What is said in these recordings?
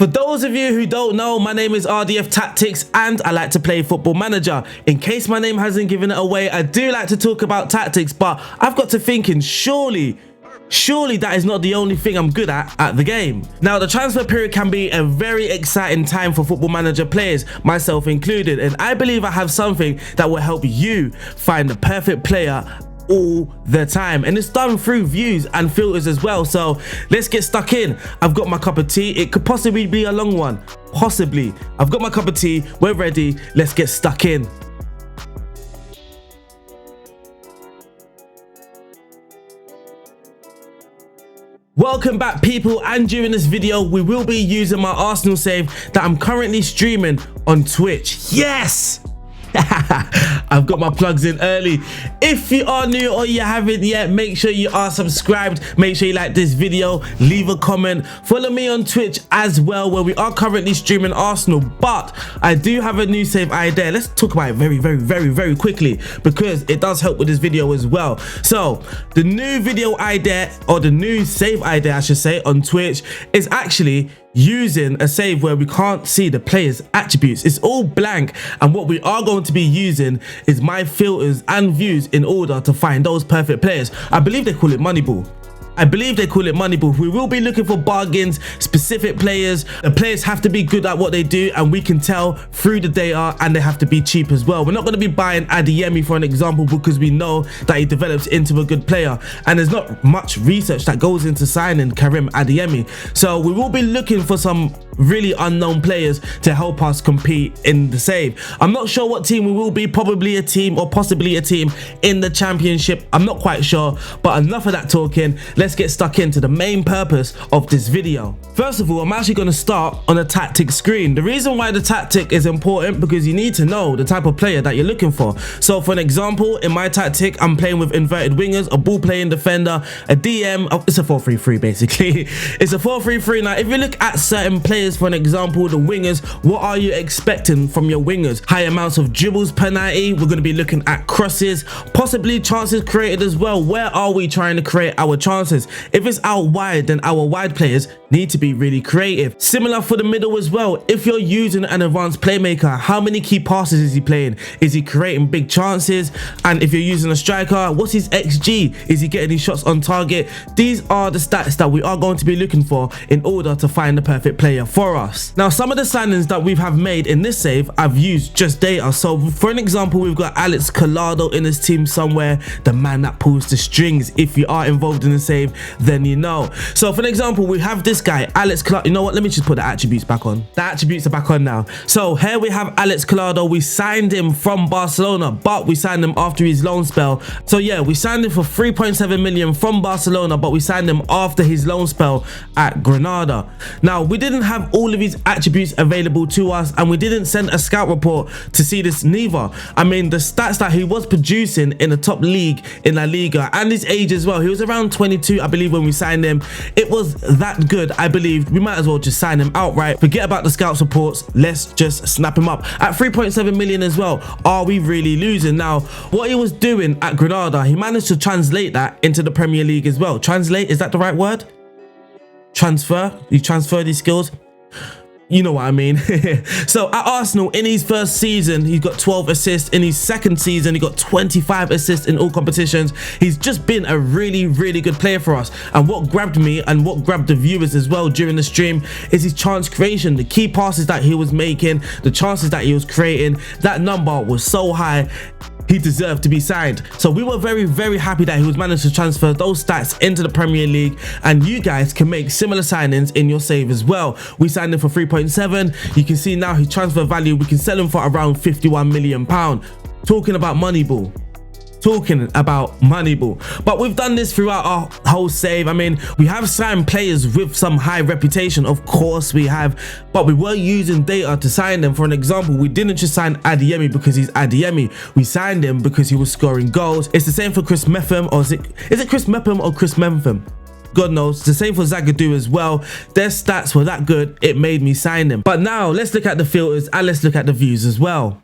For those of you who don't know, my name is RDF Tactics and I like to play Football Manager. In case my name hasn't given it away, I do like to talk about tactics, but I've got to thinking, surely that is not the only thing I'm good at the game. Now, the transfer period can be a very exciting time for Football Manager players, myself included, and I believe I have something that will help you find the perfect player all the time, and it's done through views and filters as well. So let's get stuck in. I've got my cup of tea. It could possibly be a long one, possibly. I've got my cup of tea, we're ready, let's get stuck in. Welcome back, people, and during this video we will be using my Arsenal save that I'm currently streaming on Twitch. Yes! I've got my plugs in early. If you are new or you haven't yet, make sure you are subscribed, make sure you like this video, leave a comment, follow me on Twitch as well, where we are currently streaming Arsenal. But I do have a new save idea. Let's talk about it very quickly, because it does help with this video as well. So the new video idea, or the new save idea I should say, on Twitch is actually using a save where we can't see the player's attributes. It's all blank, and what we are going to be using is my filters and views in order to find those perfect players. I believe they call it Moneyball. We will be looking for bargains, specific players. The players have to be good at what they do, and we can tell through the data, and they have to be cheap as well. We're not going to be buying Adeyemi for an example, because we know that he develops into a good player, and there's not much research that goes into signing Karim Adeyemi. So we will be looking for some really unknown players to help us compete in the save. I'm not sure what team we will be, probably a team or possibly a team in the championship. I'm not quite sure, but enough of that talking. Let's get stuck into the main purpose of this video. First of all, I'm actually going to start on a tactic screen. The reason why the tactic is important, because you need to know the type of player that you're looking for. So for an example, in my tactic, I'm playing with inverted wingers, a ball playing defender, a DM. Oh, it's a 4-3-3 basically. It's a 4-3-3. Now, if you look at certain players, for an example, the wingers, what are you expecting from your wingers? High amounts of dribbles per 90. We're going to be looking at crosses, possibly chances created as well. Where are we trying to create our chances? If it's out wide, then our wide players need to be really creative. Similar for the middle as well. If you're using an advanced playmaker, how many key passes is he playing? Is he creating big chances? And if you're using a striker, what's his XG? Is he getting his shots on target? These are the stats that we are going to be looking for in order to find the perfect player for us. Now, some of the signings that we have made in this save, I've used just data. So for an example, we've got Alex Collado in his team somewhere, the man that pulls the strings. If you are involved in the save, then you know. So for an example, we have this guy, Alex Collado. You know what? Let me just put the attributes back on. The attributes are back on now. So here we have Alex Collado. We signed him from Barcelona, but we signed him after his loan spell. So yeah, we signed him for 3.7 million from Barcelona, but we signed him after his loan spell at Granada. Now, we didn't have all of his attributes available to us, and we didn't send a scout report to see this neither. I mean, the stats that he was producing in the top league in La Liga, and his age as well, he was around 22, I believe, when we signed him. It was that good, I believe. We might as well just sign him outright. Forget about the scout reports, let's just snap him up. At 3.7 million as well, are we really losing? Now, what he was doing at Granada, he managed to translate that into the Premier League as well. Translate, is that the right word? Transfer? You transfer these skills? You know what I mean. So at Arsenal, in his first season, he got 12 assists. In his second season, he got 25 assists in all competitions. He's just been a really good player for us. And what grabbed me, and what grabbed the viewers as well during the stream, is his chance creation. The key passes that he was making, the chances that he was creating, that number was so high. He deserved to be signed. So we were very happy that he was managed to transfer those stats into the Premier League, and you guys can make similar signings in your save as well. We signed him for 3.7. You can see now his transfer value, we can sell him for around 51 million pounds. Talking about Moneyball. But we've done this throughout our whole save. I mean, we have signed players with some high reputation, of course we have, but we were using data to sign them. For an example, we didn't just sign Adeyemi because he's Adeyemi. We signed him because he was scoring goals. It's the same for Chris Mepham, or is it Chris Mepham or Chris Mempham? God knows. It's the same for Zagadou as well. Their stats were that good, it made me sign them. But now let's look at the filters and let's look at the views as well.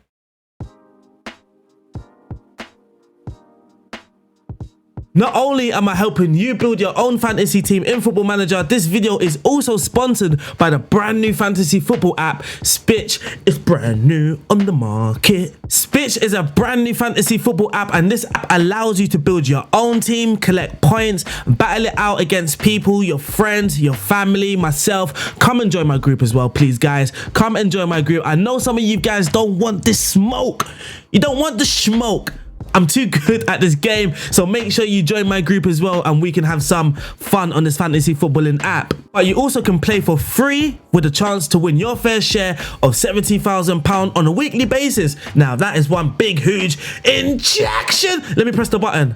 Not only am I helping you build your own fantasy team in Football Manager, this video is also sponsored by the brand new fantasy football app, SPITCH. It's brand new on the market. SPITCH is a brand new fantasy football app, and this app allows you to build your own team, collect points, battle it out against people, your friends, your family, myself. Come and join my group as well, please, guys. Come and join my group. I know some of you guys don't want this smoke. You don't want the smoke. I'm too good at this game, so make sure you join my group as well and we can have some fun on this fantasy footballing app. But you also can play for free with a chance to win your fair share of £70,000 on a weekly basis. Now that is one big huge injection. Let me press the button.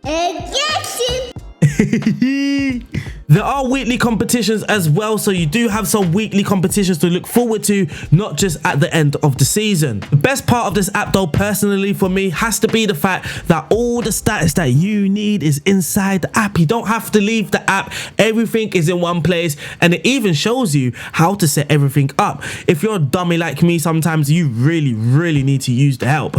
Injection. There are weekly competitions as well, so you do have some weekly competitions to look forward to, not just at the end of the season. The best part of this app though, personally for me, has to be the fact that all the stats that you need is inside the app. You don't have to leave the app. Everything is in one place, and it even shows you how to set everything up. If you're a dummy like me, sometimes you really need to use the help.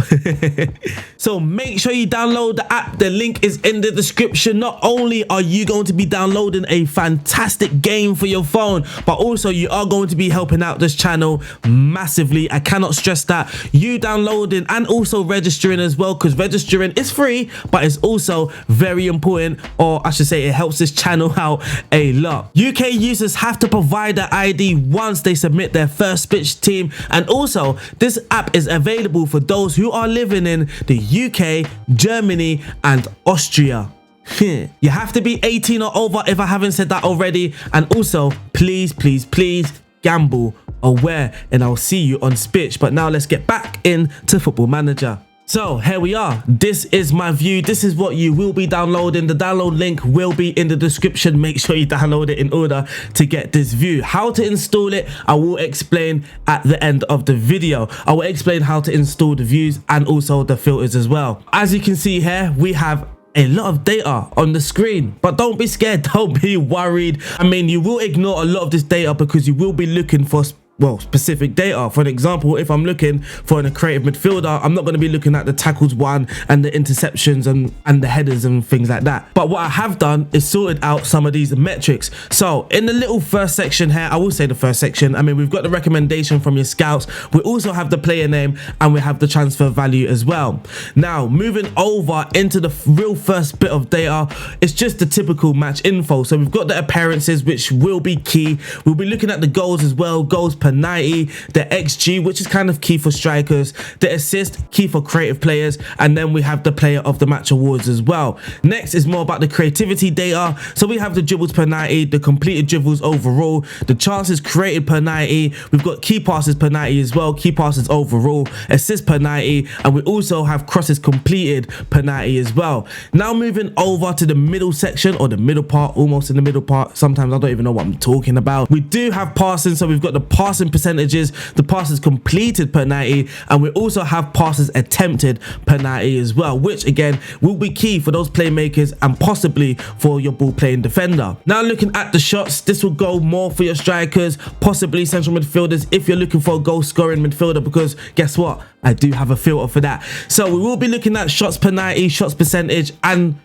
So make sure you download the app. The link is in the description. Not only are you going to be downloading a fantastic game for your phone, but also you are going to be helping out this channel massively. I cannot stress that. You downloading and also registering as well, because registering is free, but it's also very important, or I should say it helps this channel out a lot. UK users have to provide their ID once they submit their first SPITCH team, and also this app is available for those who are living in the UK, Germany and Austria. You have to be 18 or over if I haven't said that already, and also please gamble aware, and I'll see you on SPITCH. But now let's get back into Football Manager. So here we are. This is my view. This is what you will be downloading. The download link will be in the description. Make sure you download it in order to get this view. How to install it, I will explain at the end of the video. I will explain how to install the views and also the filters as well. As you can see here, we have a lot of data on the screen, but don't be scared, don't be worried. I mean, you will ignore a lot of this data because you will be looking for specific data. For an example, if I'm looking for a creative midfielder, I'm not going to be looking at the tackles won and the interceptions and the headers and things like that. But what I have done is sorted out some of these metrics. So in the little first section here, I will say the first section, I mean, we've got the recommendation from your scouts. We also have the player name and we have the transfer value as well. Now moving over into the real first bit of data, it's just the typical match info. So we've got the appearances, which will be key. We'll be looking at the goals as well, goals per 90, the XG, which is kind of key for strikers, the assist, key for creative players, and then we have the player of the match awards as well. Next is more about the creativity data. So we have the dribbles per 90, the completed dribbles overall, the chances created per 90, we've got key passes per 90 as well, key passes overall, assists per 90, and we also have crosses completed per 90 as well. Now moving over to the middle section, or the middle part, almost in the middle part, sometimes I don't even know what I'm talking about. We do have passing, so we've got the passing percentages, the passes completed per 90, and we also have passes attempted per 90 as well, which again will be key for those playmakers and possibly for your ball playing defender. Now looking at the shots, this will go more for your strikers, possibly central midfielders if you're looking for a goal scoring midfielder, because guess what, I do have a filter for that. So we will be looking at shots per 90, shots percentage, and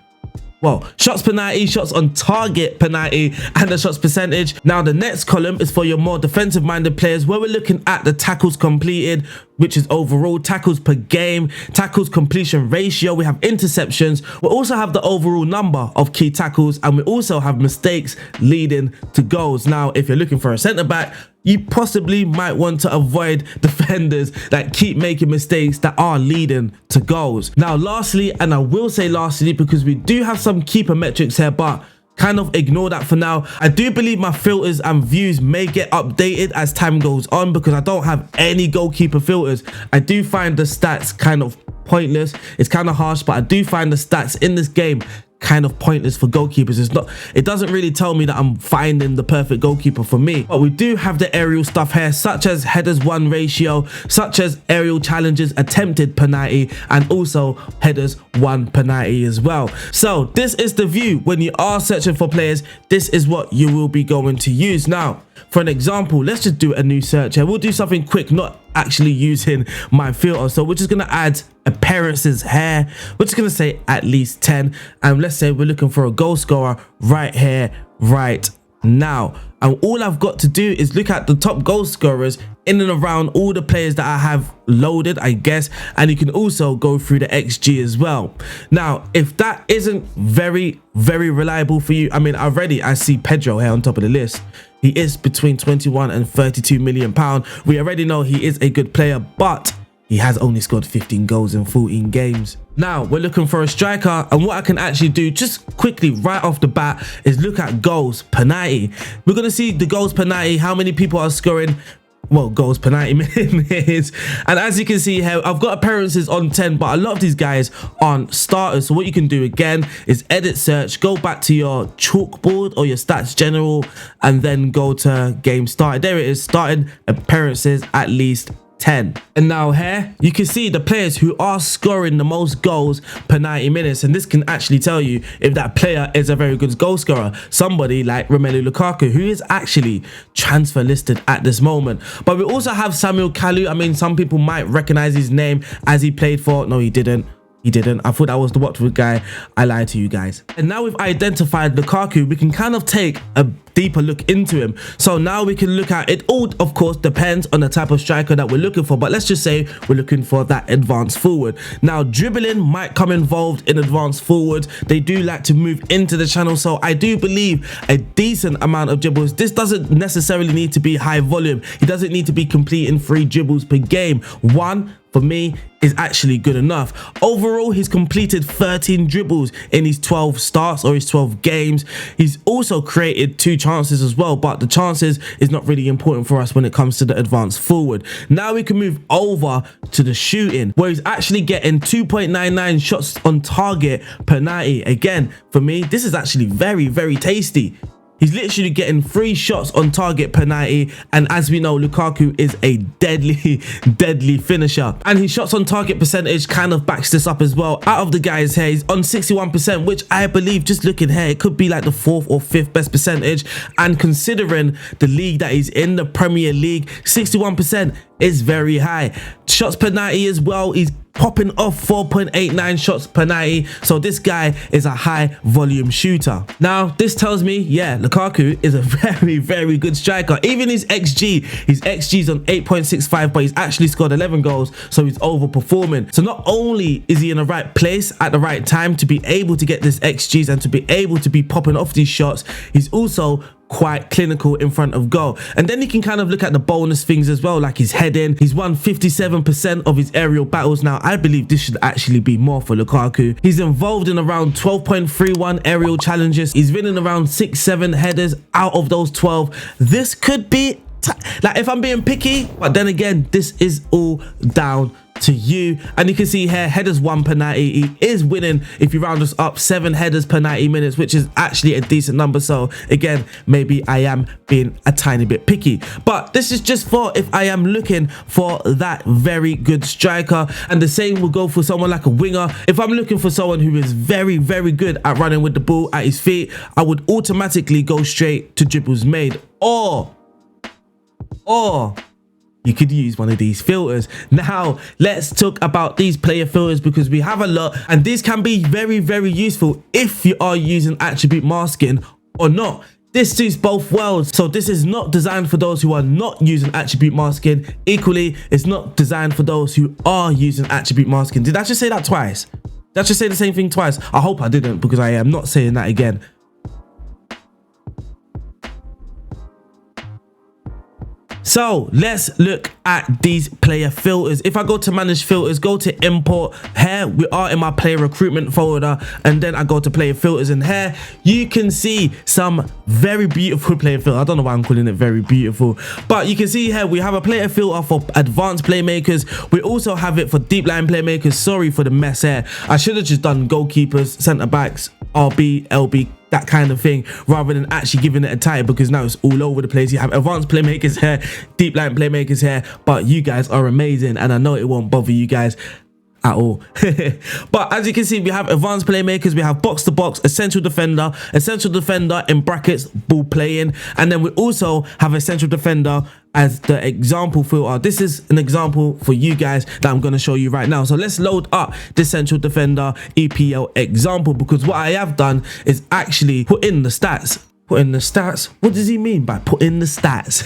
shots per 90, shots on target per 90, and the shots percentage. Now the next column is for your more defensive minded players, where we're looking at the tackles completed, which is overall, tackles per game, tackles completion ratio, we have interceptions, we also have the overall number of key tackles, and we also have mistakes leading to goals. Now if you're looking for a centre back, you possibly might want to avoid defenders that keep making mistakes that are leading to goals. Now lastly, and I will say lastly because we do have some keeper metrics here, but kind of ignore that for now. I do believe my filters and views may get updated as time goes on because I don't have any goalkeeper filters. I do find the stats kind of pointless. It's kind of harsh, but I do find the stats in this game kind of pointless for goalkeepers. It doesn't really tell me that I'm finding the perfect goalkeeper for me. But we do have the aerial stuff here, such as headers won ratio, such as aerial challenges attempted per 90, and also headers won per 90 as well. So this is the view. When you are searching for players, this is what you will be going to use. Now for an example, let's just do a new search here. We'll do something quick, not actually using my filter. So we're just going to add appearances here, we're just gonna say at least 10, and let's say we're looking for a goal scorer right here, right now. And all I've got to do is look at the top goal scorers in and around all the players that I have loaded, I guess, and you can also go through the XG as well. Now, if that isn't very reliable for you, I mean, I see Pedro here on top of the list. He is between 21 and 32 million pound. We already know he is a good player, but he has only scored 15 goals in 14 games. Now we're looking for a striker, and what I can actually do just quickly right off the bat is look at goals per 90. We're going to see the goals per 90, how many people are scoring, well, goals per 90 minutes. And as you can see here, I've got appearances on 10, but a lot of these guys aren't starters. So what you can do again is edit search, go back to your chalkboard or your stats general, and then go to game started. There it is, starting appearances at least 10. And now here you can see the players who are scoring the most goals per 90 minutes, and this can actually tell you if that player is a very good goal scorer. Somebody like Romelu Lukaku, who is actually transfer listed at this moment. But we also have Samuel Kalu. I mean, some people might recognize his name as he played for, no, he didn't. I thought that was the Watford guy. I lied to you guys. And now we've identified Lukaku, we can kind of take a deeper look into him. So now we can look at it. All of course depends on the type of striker that we're looking for, but let's just say we're looking for that advanced forward. Now dribbling might come involved in advanced forward. They do like to move into the channel, so I do believe a decent amount of dribbles. This doesn't necessarily need to be high volume. He doesn't need to be completing 3 dribbles per game. One for me is actually good enough. Overall, he's completed 13 dribbles in his 12 starts or his 12 games. He's also created 2 chances as well, but the chances is not really important for us when it comes to the advanced forward. Now we can move over to the shooting, where he's actually getting 2.99 shots on target per 90. Again, for me, this is actually very tasty. He's literally getting 3 shots on target per 90, and as we know, Lukaku is a deadly finisher, and his shots on target percentage kind of backs this up as well. Out of the guys here, he's on 61%, which I believe, just looking here, it could be like the 4th or 5th best percentage, and considering the league that he's in, the Premier League, 61% is very high. Shots per 90 as well, he's popping off 4.89 shots per 90, so this guy is a high volume shooter. Now this tells me, yeah, Lukaku is a very good striker. Even his XG is on 8.65, but he's actually scored 11 goals, so he's overperforming. So not only is he in the right place at the right time to be able to get this XGs and to be able to be popping off these shots, he's also quite clinical in front of goal. And then you can kind of look at the bonus things as well, like his heading. He's won 57% of his aerial battles. Now I believe this should actually be more for Lukaku. He's involved in around 12.31 aerial challenges. He's winning around 6-7 headers out of those 12. This could be like, if I'm being picky, but then again, this is all down to you. And you can see here, headers 1 per 90. He is winning, if you round us up, 7 headers per 90 minutes, which is actually a decent number. So again, maybe I am being a tiny bit picky, but this is just for if I am looking for that very good striker. And the same will go for someone like a winger. If I'm looking for someone who is very good at running with the ball at his feet, I would automatically go straight to dribbles made, or you could use one of these filters. Now let's talk about these player filters, because we have a lot, and these can be very useful if you are using attribute masking or not. This suits both worlds. So this is not designed for those who are not using attribute masking. Equally, it's not designed for those who are using attribute masking. Did I just say that twice? Did I just say the same thing twice? I hope I didn't, because I am not saying that again. So let's look at these player filters. If I go to manage filters, go to import, here we are in my player recruitment folder, and then I go to player filters, and here you can see some very beautiful player filters. I don't know why I'm calling it very beautiful, but you can see here we have a player filter for advanced playmakers. We also have it for deep line playmakers. Sorry for the mess here. I should have just done goalkeepers, centre backs, RB, LB, that kind of thing, rather than actually giving it a title, because now it's all over the place. You have advanced playmakers here, deep line playmakers here, but you guys are amazing, and I know it won't bother you guys. at all. But as you can see, we have advanced playmakers, we have box to box, essential defender in brackets, ball playing, and then we also have essential defender as the example filter. This is an example for you guys that I'm going to show you right now. So let's load up the central defender EPL example, because what I have done is actually put in the stats. Put in the stats. What does he mean by put in the stats?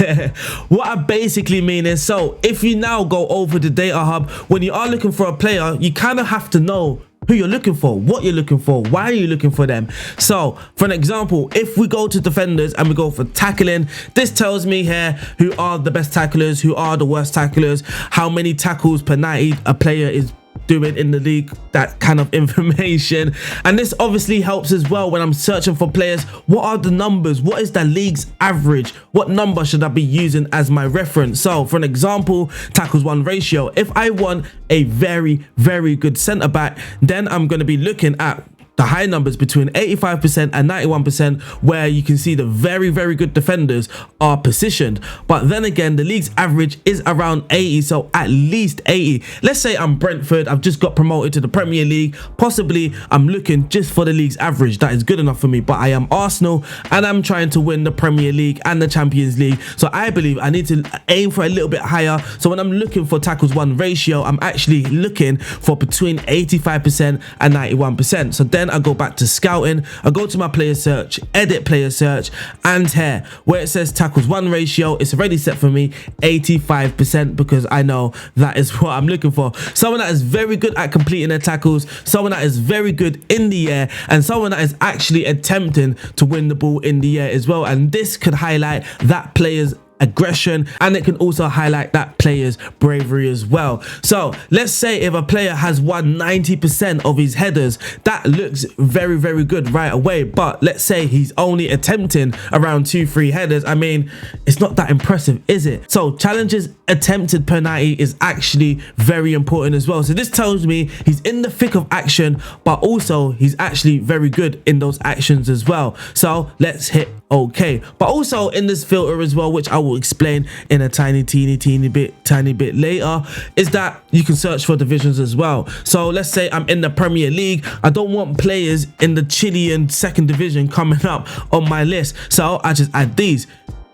What I basically mean is, so if you now go over the data hub, when you are looking for a player, you kind of have to know who you're looking for, what you're looking for, why are you looking for them. So for an example, if we go to defenders and we go for tackling, this tells me here who are the best tacklers, who are the worst tacklers, how many tackles per 90 a player is doing in the league, that kind of information. And this obviously helps as well when I'm searching for players. What are the numbers? What is the league's average? What number should I be using as my reference? So for an example, tackles one ratio, if I want a very good centre back, then I'm going to be looking at the high numbers between 85% and 91%, where you can see the very good defenders are positioned. But then again, the league's average is around 80, so at least 80. Let's say I'm Brentford, I've just got promoted to the Premier League. Possibly I'm looking just for the league's average. That is good enough for me. But I am Arsenal and I'm trying to win the Premier League and the Champions League, so I believe I need to aim for a little bit higher. So when I'm looking for tackles one ratio, I'm actually looking for between 85% and 91%. So then I go back to scouting, I go to my player search, edit player search, and here where it says tackles one ratio, it's already set for me 85%, because I know that is what I'm looking for. Someone that is very good at completing their tackles, someone that is very good in the air, and someone that is actually attempting to win the ball in the air as well. And this could highlight that player's aggression, and it can also highlight that player's bravery as well. So let's say if a player has won 90% of his headers, that looks very good right away. But let's say he's only attempting around 2-3 headers. I mean, it's not that impressive, is it? So challenges attempted per 90 is actually very important as well. So this tells me he's in the thick of action, but also he's actually very good in those actions as well. So let's hit okay. But also in this filter as well, which I will explain in a tiny bit later, is that you can search for divisions as well. So let's say I'm in the Premier League, I don't want players in the Chilean second division coming up on my list, so I just add these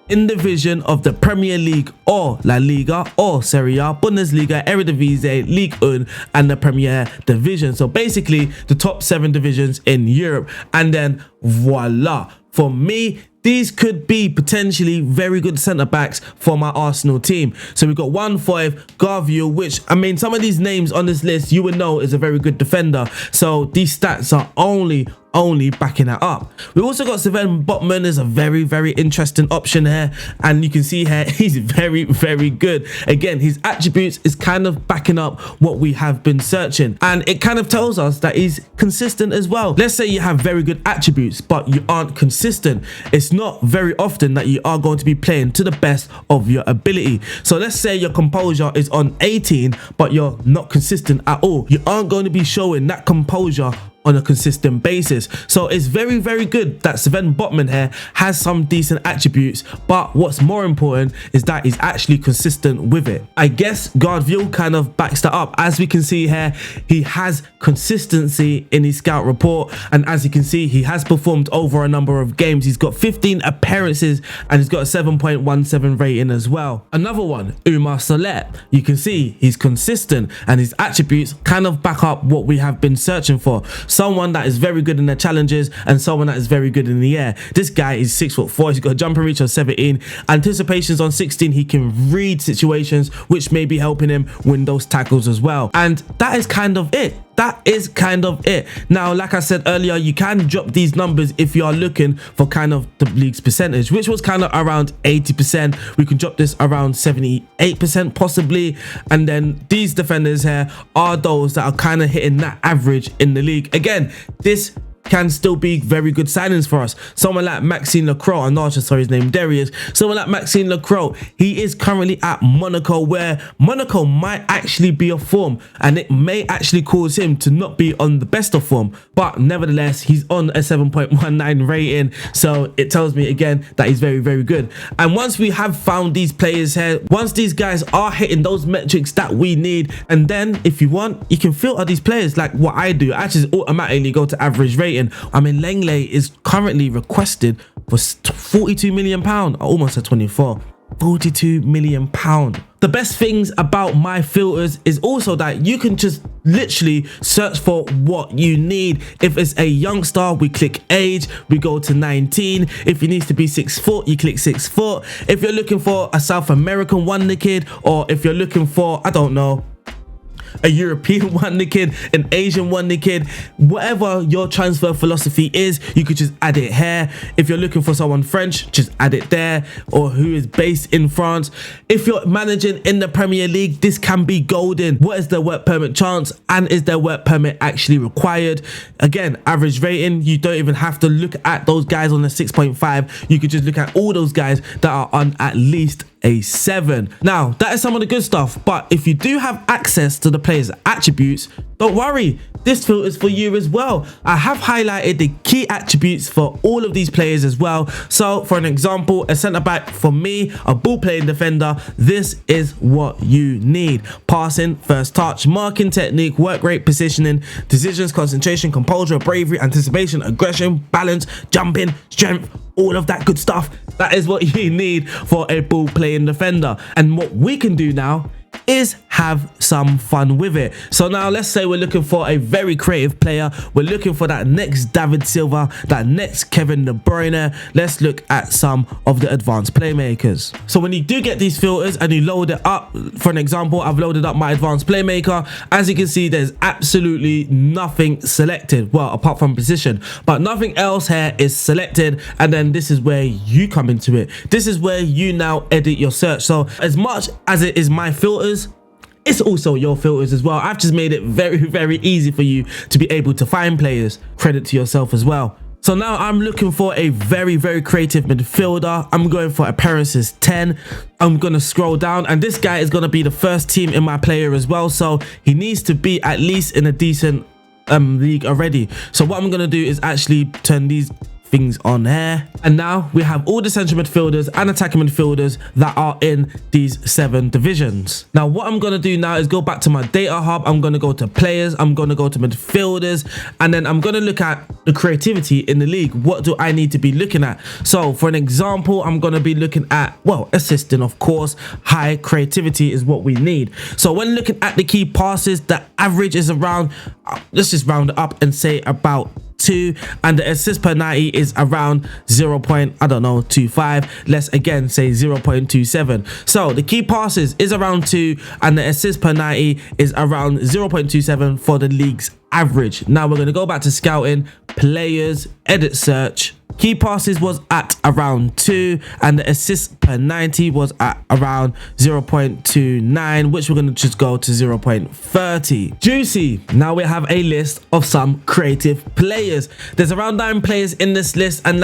in division of the Premier League or La Liga or Serie A, Bundesliga, Eredivisie, Ligue 1 and the Premier Division. So basically the top 7 divisions in Europe. And then voila, for me, these could be potentially very good centre backs for my Arsenal team. So we've got 1-5 Garville, which, I mean, some of these names on this list you would know is a very good defender. So these stats are only backing that up. We also got Sven Botman is a very interesting option here, and you can see here he's very good. Again, his attributes is kind of backing up what we have been searching, and it kind of tells us that he's consistent as well. Let's say you have very good attributes but you aren't consistent. It's not very often that you are going to be playing to the best of your ability. So let's say your composure is on 18 but you're not consistent at all. You aren't going to be showing that composure on a consistent basis. So it's very good that Sven Botman here has some decent attributes, but what's more important is that he's actually consistent with it. I guess Garville kind of backs that up. As we can see here, he has consistency in his scout report, and as you can see, he has performed over a number of games. He's got 15 appearances and he's got a 7.17 rating as well. Another one, Umar Solet, you can see he's consistent and his attributes kind of back up what we have been searching for. Someone that is very good in the challenges and someone that is very good in the air. This guy is 6'4", he's got a jumper reach of 17, anticipations on 16, he can read situations which may be helping him win those tackles as well. And that is kind of it. Now, like I said earlier, you can drop these numbers if you are looking for kind of the league's percentage, which was kind of around 80%. We can drop this around 78% possibly. And then these defenders here are those that are kind of hitting that average in the league. Again, this can still be very good signings for us. Someone like Maxime Lacroix, I'm not sure his name, there he is. Someone like Maxime Lacroix, he is currently at Monaco, where Monaco might actually be off form, and it may actually cause him to not be on the best of form. But nevertheless, he's on a 7.19 rating, so it tells me again that he's very, very good. And once we have found these players here, once these guys are hitting those metrics that we need, and then if you want, you can filter these players like what I do. I just automatically go to average rating. I mean, Langley is currently requested for £42 million. I almost said 24. £42 million. The best things about my filters is also that you can just literally search for what you need. If it's a youngster, we click age, we go to 19. If he needs to be 6 foot, you click 6 foot. If you're looking for a South American wonder kid, or if you're looking for, I don't know, a European wonder kid, an Asian wonder kid, whatever your transfer philosophy is, you could just add it here. If you're looking for someone French, just add it there, or who is based in France. If you're managing in the Premier League, this can be golden. What is their work permit chance, and is their work permit actually required? Again, average rating, you don't even have to look at those guys on a 6.5. You could just look at all those guys that are on at least a 7. Now, that is some of the good stuff, but if you do have access to the players' attributes, don't worry, this filter is for you as well. I have highlighted the key attributes for all of these players as well. So for an example, a centre back for me, a ball playing defender, this is what you need: passing, first touch, marking technique, work rate, positioning, decisions, concentration, composure, bravery, anticipation, aggression, balance, jumping, strength, all of that good stuff. That is what you need for a ball playing defender. And what we can do now is have some fun with it. So now let's say we're looking for a very creative player. We're looking for that next David Silva, that next Kevin De Bruyne. Let's look at some of the advanced playmakers. So when you do get these filters and you load it up, for an example, I've loaded up my advanced playmaker. As you can see, there's absolutely nothing selected, well, apart from position, but nothing else here is selected. And then this is where you come into it. This is where you now edit your search. So as much as it is my filters, it's also your filters as well. I've just made it very, very easy for you to be able to find players. Credit to yourself as well. So now I'm looking for a very, very creative midfielder. I'm going for appearances 10. I'm going to scroll down, and this guy is going to be the first team in my player as well. So he needs to be at least in a decent league already. So what I'm going to do is actually turn these things on here, and now we have all the central midfielders and attacking midfielders that are in these 7 divisions. Now what I'm going to do now is go back to my data hub. I'm going to go to players, I'm going to go to midfielders, and then I'm going to look at the creativity in the league. What do I need to be looking at? So for an example, I'm going to be looking at, well, assisting, of course. High creativity is what we need. So when looking at the key passes, the average is around, let's just round it up and say about 2, and the assist per 90 is around 0.25. Let's again say 0.27. So the key passes is around 2, and the assist per 90 is around 0.27 for the league's average. Now we're going to go back to scouting, players, edit search. Key passes was at around 2, and the assist per 90 was at around 0.29, which we're going to just go to 0.30. Juicy. Now we have a list of some creative players. There's around 9 players in this list, and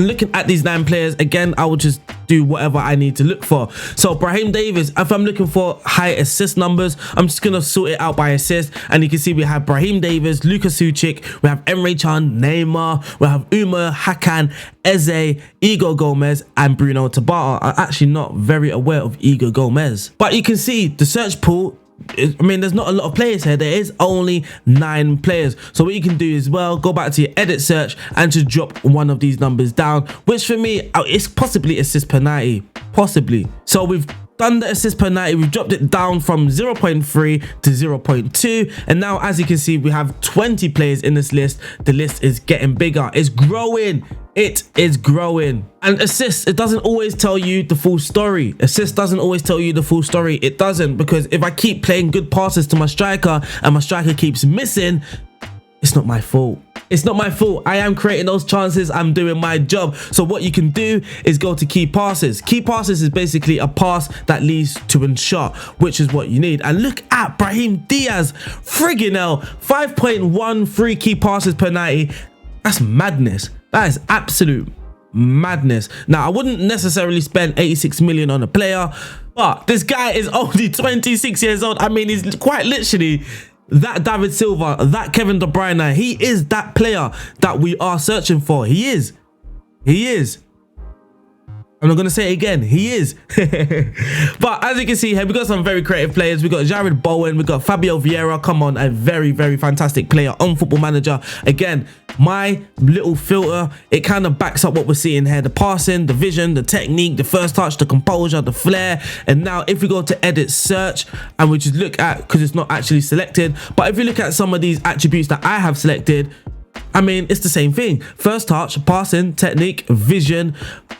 looking at these 9 players, again, I will just do whatever I need to look for. So Brahim Davies, if I'm looking for high assist numbers, I'm just going to sort it out by assist. And you can see we have Brahim Davies, Lucas Suchik, we have Emre Can, Neymar, we have Umar, Hakan, Eze, Igor Gomez, and Bruno Tabata. I'm actually not very aware of Igor Gomez. But you can see the search pool, I mean, there's not a lot of players here. There is only 9 players. So what you can do is, well, go back to your edit search and just drop one of these numbers down, which for me is possibly assist per 90, possibly. So we've done the assist per 90, we've dropped it down from 0.3 to 0.2, and now as you can see we have 20 players in this list. The list is getting bigger, it's growing. It is growing. And assists, it doesn't always tell you the full story. Assist doesn't always tell you the full story. It doesn't, because if I keep playing good passes to my striker and my striker keeps missing, it's not my fault. It's not my fault. I am creating those chances. I'm doing my job. So what you can do is go to key passes. Key passes is basically a pass that leads to a shot, which is what you need. And look at Brahim Diaz. Friggin' hell, 5.13 key passes per 90. That's madness. That is absolute madness. Now, I wouldn't necessarily spend 86 million on a player, but this guy is only 26 years old. I mean, he's quite literally that David Silva, that Kevin De Bruyne. He is that player that we are searching for. He is. I'm not going to say it again. He is. But as you can see here, we've got some very creative players. We've got Jared Bowen. We've got Fabio Vieira. Come on, a very, very fantastic player on Football Manager. Again, my little filter, it kind of backs up what we're seeing here. The passing, the vision, the technique, the first touch, the composure, the flair. And now if we go to edit search and we just look at, because it's not actually selected, but if you look at some of these attributes that I have selected, I mean, it's the same thing. First touch, passing, technique, vision.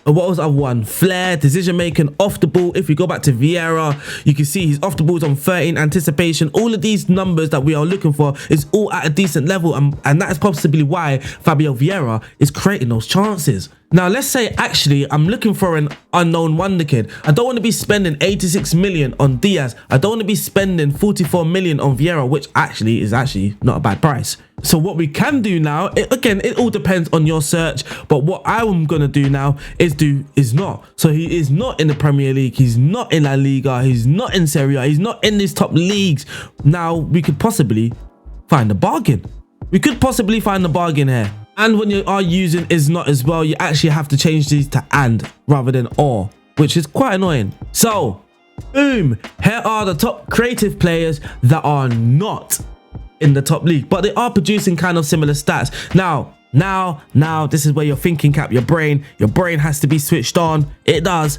What was the other one? Flair, decision making, off the ball. If we go back to Vieira, you can see he's off the balls on 13, anticipation. All of these numbers that we are looking for is all at a decent level. And that is possibly why Fabio Vieira is creating those chances. Now, let's say actually I'm looking for an unknown wonder kid. I don't want to be spending 86 million on Diaz. I don't want to be spending 44 million on Vieira, which is actually not a bad price. So what we can do now, again, it all depends on your search, but what I'm going to do now is not. So he is not in the Premier League. He's not in La Liga. He's not in Serie A. He's not in these top leagues. Now, we could possibly find a bargain. We could possibly find a bargain here. And when you are using is not as well, you actually have to change these to and rather than or, which is quite annoying. So, boom, here are the top creative players that are not in the top league, but they are producing kind of similar stats. Now, this is where your thinking cap, your brain has to be switched on. It does.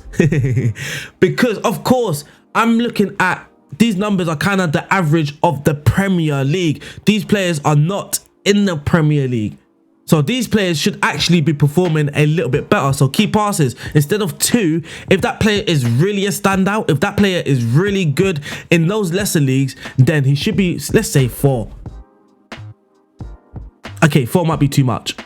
Because, of course, I'm looking at these numbers are kind of the average of the Premier League. These players are not in the Premier League. So these players should actually be performing a little bit better. So key passes, instead of 2, if that player is really a standout, if that player is really good in those lesser leagues, then he should be, let's say 4. Okay, 4 might be too much.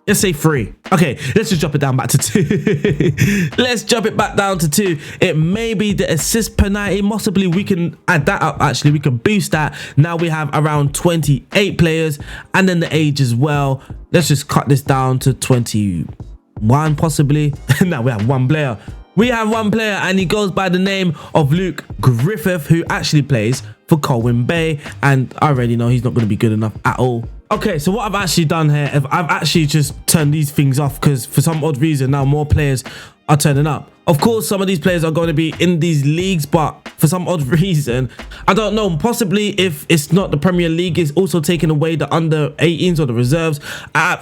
Let's say 3. Okay, let's just drop it down back to 2. Let's jump it back down to 2. It may be the assist per 90. Possibly we can add that up. Actually, we can boost that. Now we have around 28 players, and then the age as well. Let's just cut this down to 21 possibly. Now we have 1 player. We have 1 player, and he goes by the name of Luke Griffith, who actually plays for Colwyn Bay, and I already know he's not going to be good enough at all. Okay, so what I've actually done here, I've actually just turned these things off because for some odd reason now more players are turning up. Of course, some of these players are going to be in these leagues, but for some odd reason, I don't know, possibly if it's not the Premier League, it's also taking away the under 18s or the reserves. I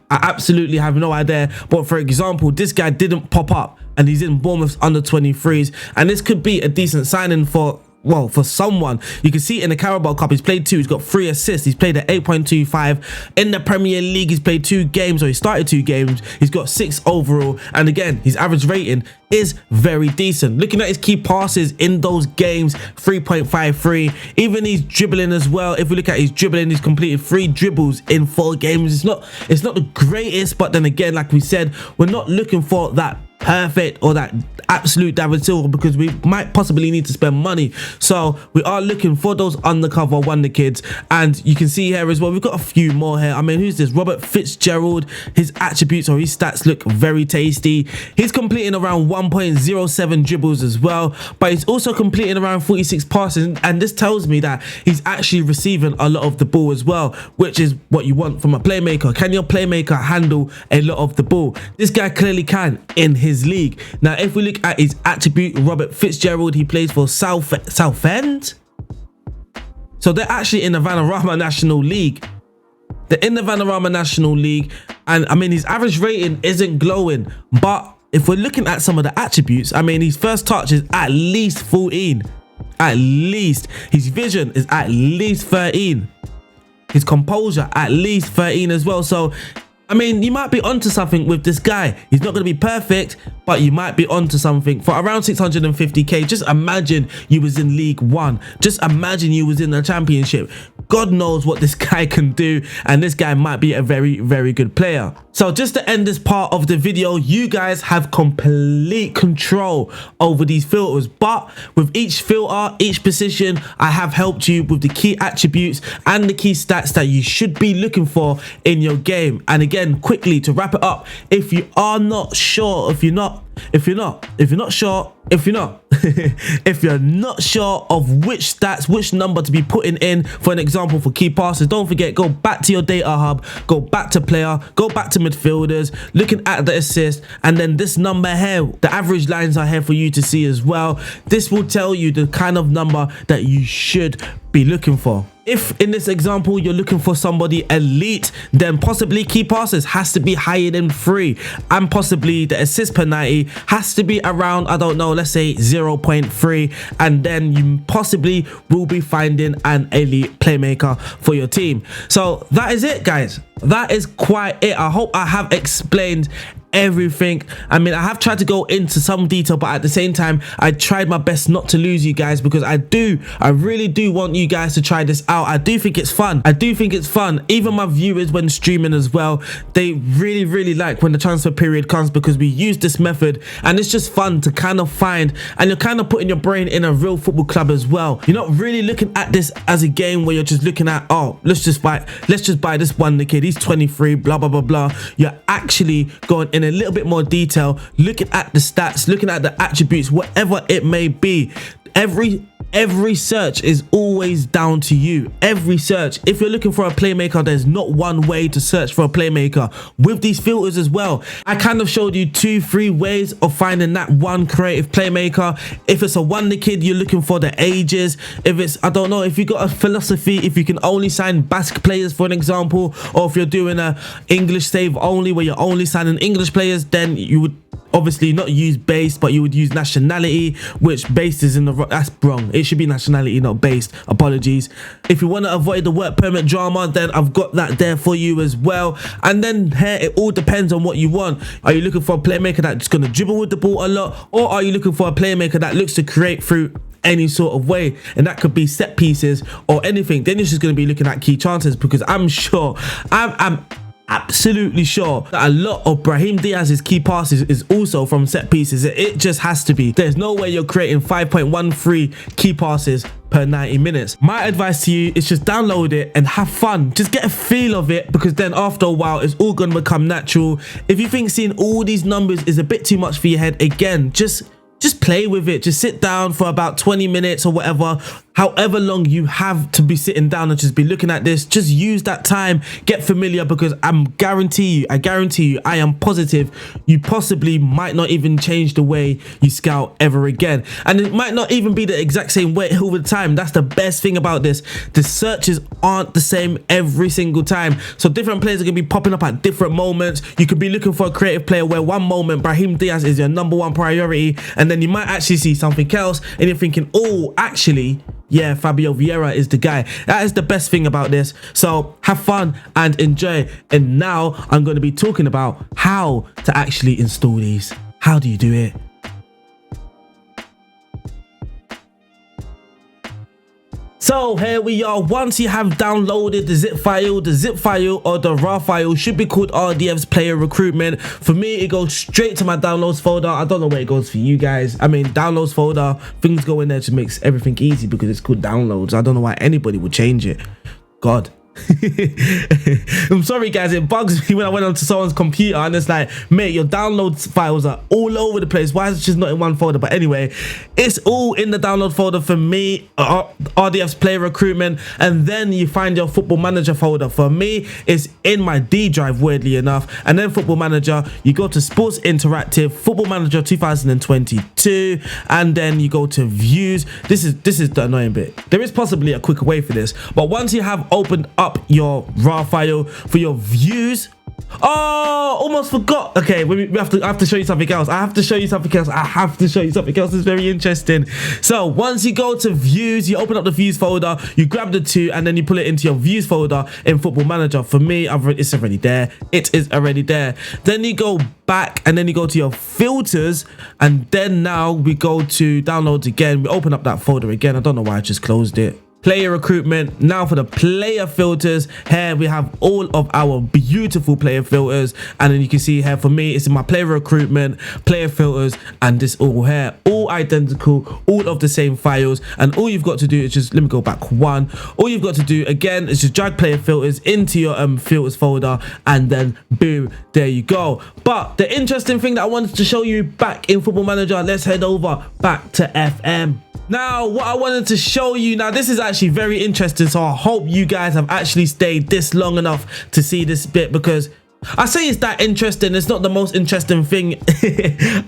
absolutely have no idea. But for example, this guy didn't pop up and he's in Bournemouth's under 23s, and this could be a decent signing for, well, for someone. You can see in the Carabao Cup, he's played 2, he's got 3 assists, he's played at 8.25. In the Premier League, he's played 2 games, or he started 2 games, he's got 6 overall, and again, his average rating is very decent. Looking at his key passes in those games, 3.53. Even his dribbling as well, if we look at his dribbling, he's completed 3 dribbles in 4 games. It's not the greatest, but then again, like we said, we're not looking for that perfect or that absolute David Silva, because we might possibly need to spend money. So we are looking for those undercover wonder kids, and you can see here as well, we've got a few more here. I mean, who's this? Robert Fitzgerald. His attributes or his stats look very tasty. He's completing around 1.07 dribbles as well, but he's also completing around 46 passes, and this tells me that he's actually receiving a lot of the ball as well, which is what you want from a playmaker. Can your playmaker handle a lot of the ball? This guy clearly can in his league. Now, if we look at his attribute, Robert Fitzgerald, he plays for Southend. So they're actually in the Vanarama National League. They're in the Vanarama National League, and I mean, his average rating isn't glowing, but if we're looking at some of the attributes, I mean, his first touch is at least 14. At least. His vision is at least 13. His composure at least 13 as well. So I mean, you might be onto something with this guy. He's not going to be perfect, but you might be onto something. For around 650k, just imagine you was in League 1. Just imagine you was in the Championship. God knows what this guy can do, and this guy might be a very, very good player. So just to end this part of the video, you guys have complete control over these filters, but with each filter, each position, I have helped you with the key attributes and the key stats that you should be looking for in your game. And again, quickly to wrap it up, if you are not sure, if you're not sure of which stats, which number to be putting in, for an example, for key passes, don't forget, go back to your data hub, go back to player, go back to midfielders, looking at the assist, and then this number here, the average lines are here for you to see as well. This will tell you the kind of number that you should be looking for. If in this example you're looking for somebody elite, then possibly key passes has to be higher than 3, and possibly the assist per 90 has to be around, I don't know, let's say 0.3, and then you possibly will be finding an elite playmaker for your team. So that is it, guys. That is quite it. I hope I have explained everything. I mean, I have tried to go into some detail, but at the same time I tried my best not to lose you guys, because I really do want you guys to try this out. I do think it's fun. Even my viewers, when streaming as well, they really like when the transfer period comes, because we use this method and it's just fun to kind of find, and you're kind of putting your brain in a real football club as well. You're not really looking at this as a game where you're just looking at, oh, let's just buy this one kid, he's 23, blah blah blah blah. You're actually going in a little bit more detail, looking at the stats, looking at the attributes, whatever it may be. Every search is always down to you. Every search. If you're looking for a playmaker, there's not one way to search for a playmaker. With these filters as well, I kind of showed you 2-3 ways of finding that one creative playmaker. If it's a wonder kid, you're looking for the ages. If it's, I don't know, if you got a philosophy, if you can only sign Basque players, for an example, or if you're doing a English save only, where you're only signing English players, then you would obviously not use base, but you would use nationality, which base is in the, that's wrong. It should be nationality, not based. Apologies. If you want to avoid the work permit drama, then I've got that there for you as well. And then here, it all depends on what you want. Are you looking for a playmaker that's going to dribble with the ball a lot, or are you looking for a playmaker that looks to create through any sort of way? And that could be set pieces or anything. Then you're just going to be looking at key chances, because I'm sure, I'm absolutely sure that a lot of Brahim Diaz's key passes is also from set pieces. It just has to be. There's no way you're creating 5.13 key passes per 90 minutes. My advice to you is just download it and have fun. Just get a feel of it, because then after a while it's all gonna become natural. If you think seeing all these numbers is a bit too much for your head, again, just play with it. Just sit down for about 20 minutes or whatever, however long you have to be sitting down and just be looking at this. Just use that time, get familiar, because I guarantee you, I am positive you possibly might not even change the way you scout ever again. And it might not even be the exact same way all the time. That's the best thing about this. The searches aren't the same every single time. So different players are going to be popping up at different moments. You could be looking for a creative player where one moment Brahim Diaz is your #1 priority, and then you might actually see something else and you're thinking, oh, actually, yeah, Fabio Vieira is the guy. That is the best thing about this. So have fun and enjoy. And now I'm going to be talking about how to actually install these. How do you do it? So here we are. Once you have downloaded the zip file or the raw file should be called RDF's player recruitment. For me, it goes straight to my downloads folder. I don't know where it goes for you guys. I mean, downloads folder, things go in there to make everything easy, because it's called downloads. I don't know why anybody would change it. God. I'm sorry guys, it bugs me when I went onto someone's computer and it's like, mate, your downloads files are all over the place. Why is it just not in one folder? But anyway, it's all in the download folder for me, RDF's player recruitment, and then you find your football manager folder. For me, it's in my D drive, weirdly enough, and then football manager, you go to sports interactive, football manager 2022, and then you go to views. This is the annoying bit. There is possibly a quicker way for this, but once you have opened up your raw file for your views, oh, almost forgot. Okay, I have to show you something else. I have to show you something else. It's very interesting. So once you go to views, you open up the views folder, you grab the 2, and then you pull it into your views folder in football manager. For me, it's already there. It is already there. Then you go back and then you go to your filters, and then now we go to downloads again. We open up that folder again. I don't know why I just closed it. player recruitment. Now for the player filters, here we have all of our beautiful player filters, and then you can see here for me it's in my player recruitment, player filters, and this all here, all identical, all of the same files. And all you've got to do is just, let me go back one, all you've got to do again is just drag player filters into your filters folder, and then boom, there you go. But the interesting thing that I wanted to show you back in Football Manager, let's head over back to FM. Now, what I wanted to show you, now this is actually very interesting, so I hope you guys have actually stayed this long enough to see this bit, because I say it's that interesting, it's not the most interesting thing.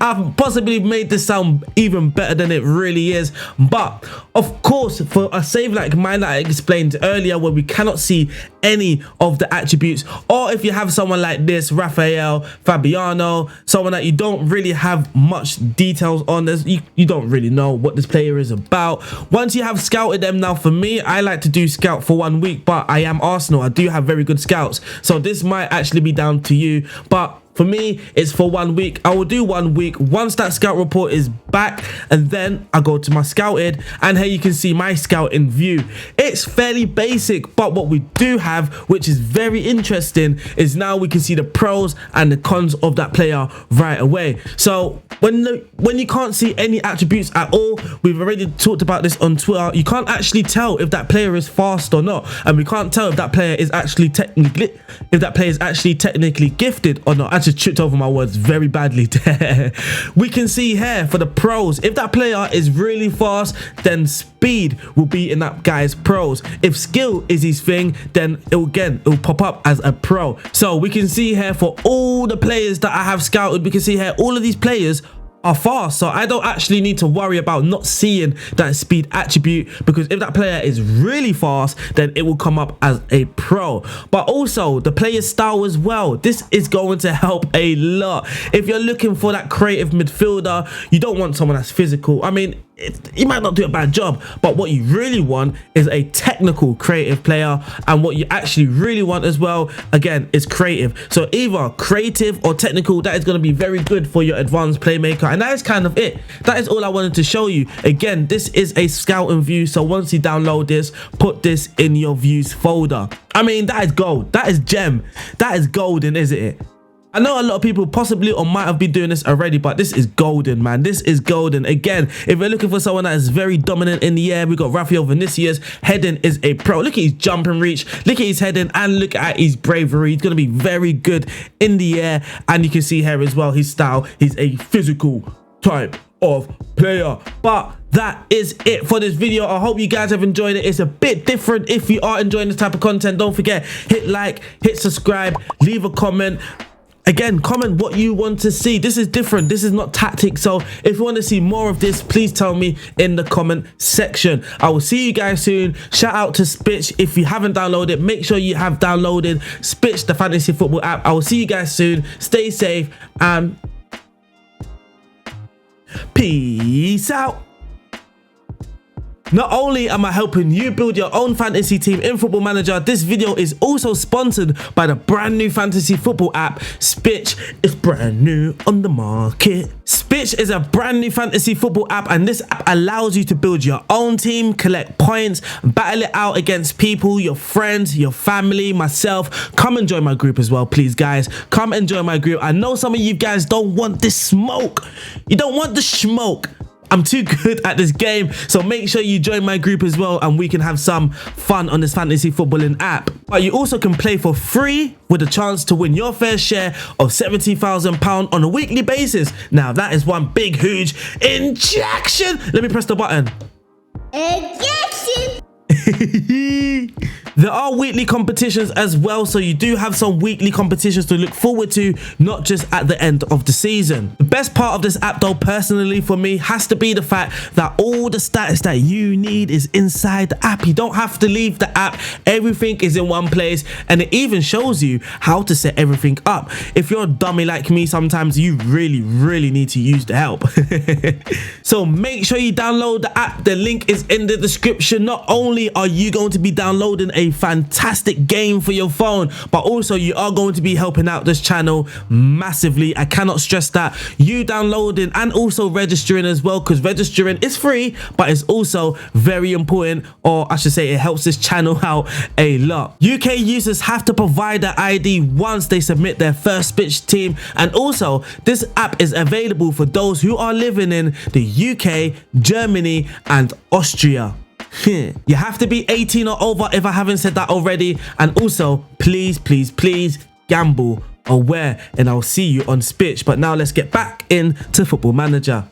I've possibly made this sound even better than it really is. But of course, for a save like mine that I explained earlier, where we cannot see any of the attributes, or if you have someone like this, Rafael, Fabiano, someone that you don't really have much details on, you don't really know what this player is about. Once you have scouted them, now for me, I like to do scout for 1 week, but I am Arsenal, I do have very good scouts, so this might actually be down to you, but for me it's for 1 week. I will do 1 week once that scout report is back, and then I go to my scouted, and here you can see my scout in view. It's fairly basic, but what we do have, which is very interesting, is now we can see the pros and the cons of that player right away. So when you can't see any attributes at all, we've already talked about this on Twitter, you can't actually tell if that player is fast or not, and we can't tell if that player is actually technically gifted or not. I just tripped over my words very badly there. We can see here for the pros, if that player is really fast, then speed will be in that guy's pros. If skill is his thing, then it will pop up as a pro. So we can see here for all the players that I have scouted, we can see here all of these players are fast, so I don't actually need to worry about not seeing that speed attribute, because if that player is really fast, then it will come up as a pro. But also the player's style as well, this is going to help a lot. If you're looking for that creative midfielder, you don't want someone that's physical. I mean, you might not do a bad job, but what you really want is a technical creative player, and what you actually really want as well, again, is creative. So either creative or technical, that is going to be very good for your advanced playmaker, and that is kind of it. That is all I wanted to show you. Again, this is a scout and view, so once you download this, put this in your views folder. I mean, that is gold, that is gem, that is golden, isn't it? I know a lot of people possibly or might have been doing this already, but this is golden, man. This is golden. Again, if you're looking for someone that is very dominant in the air, we got Rafael Vinicius. Heading is a pro. Look at his jump and reach. Look at his heading, and look at his bravery. He's going to be very good in the air. And you can see here as well, his style. He's a physical type of player. But that is it for this video. I hope you guys have enjoyed it. It's a bit different. If you are enjoying this type of content, don't forget, hit like, hit subscribe, leave a comment. Again, comment what you want to see. This is different. This is not tactics. So if you want to see more of this, please tell me in the comment section. I will see you guys soon. Shout out to SPITCH. If you haven't downloaded, make sure you have downloaded SPITCH, the fantasy football app. I will see you guys soon. Stay safe and peace out. Not only am I helping you build your own fantasy team in Football Manager, this video is also sponsored by the brand new fantasy football app, SPITCH. It's brand new on the market. SPITCH is a brand new fantasy football app, and this app allows you to build your own team, collect points, battle it out against people, your friends, your family, myself. Come and join my group as well, please, guys. Come and join my group. I know some of you guys don't want this smoke. You don't want the smoke. I'm too good at this game, so make sure you join my group as well, and we can have some fun on this fantasy footballing app. But you also can play for free with a chance to win your fair share of £70,000 on a weekly basis. Now that is one big huge injection. Let me press the button. Injection. There are weekly competitions as well, so you do have some weekly competitions to look forward to, not just at the end of the season. The best part of this app though, personally for me, has to be the fact that all the stats that you need is inside the app. You don't have to leave the app. Everything is in one place, and it even shows you how to set everything up. If you're a dummy like me, sometimes you really need to use the help. So make sure you download the app. The link is in the description. Not only are you going to be downloading a a fantastic game for your phone, but also you are going to be helping out this channel massively. I cannot stress that. You downloading and also registering as well, because registering is free, but it's also very important, or I should say it helps this channel out a lot. UK users have to provide their ID once they submit their first SPITCH team, and also this app is available for those who are living in the UK, Germany and Austria. You have to be 18 or over if I haven't said that already, and also please gamble aware, and I'll see you on SPITCH. But now let's get back into Football Manager.